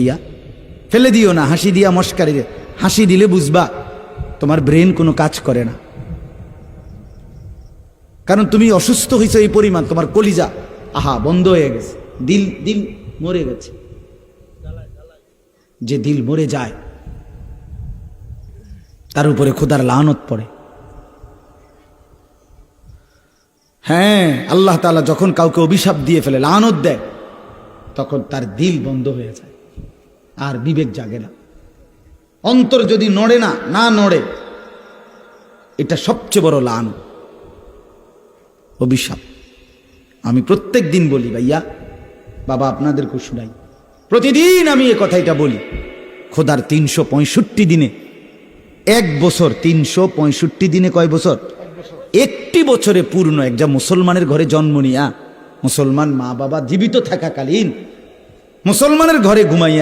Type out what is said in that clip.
ইয়া ফেলে দিও না, হাসি দিয়া মস্কারি। হাসি দিলে বুঝবা তোমার ব্রেন কোনো কাজ করে না, কারণ তুমি অসুস্থ হয়েছো এই পরিমাণ, তোমার কলিজা আহা বন্ধ হয়ে গেছে, দিল দিল মরে গেছে। যে দিল মরে যায় তার উপরে খোদার লানত পড়ে। হ্যাঁ, আল্লাহ তাআলা যখন কাউকে অভিশাপ দিয়ে ফেলে, লানত দেয়, তখন তার দিল বন্ধ হয়ে যায়, আর বিবেক জাগে না। অন্তর যদি নড়ে না নড়ে, এটা সবচেয়ে বড় লানত, অভিশাপ। আমি প্রত্যেক দিন বলি ভাইয়া, বাবা আপনাদেরকে শুনাই, প্রতিদিন আমি এ কথাইটা বলি, খোদার 365 দিনে, এক বছর 365 দিনে কয় বছর? একটি বছরে পূর্ণ একজন মুসলমানের ঘরে জন্ম নিয়া, মুসলমান মা বাবা জীবিত থাকাকালীন মুসলমানের ঘরে ঘুমাইয়া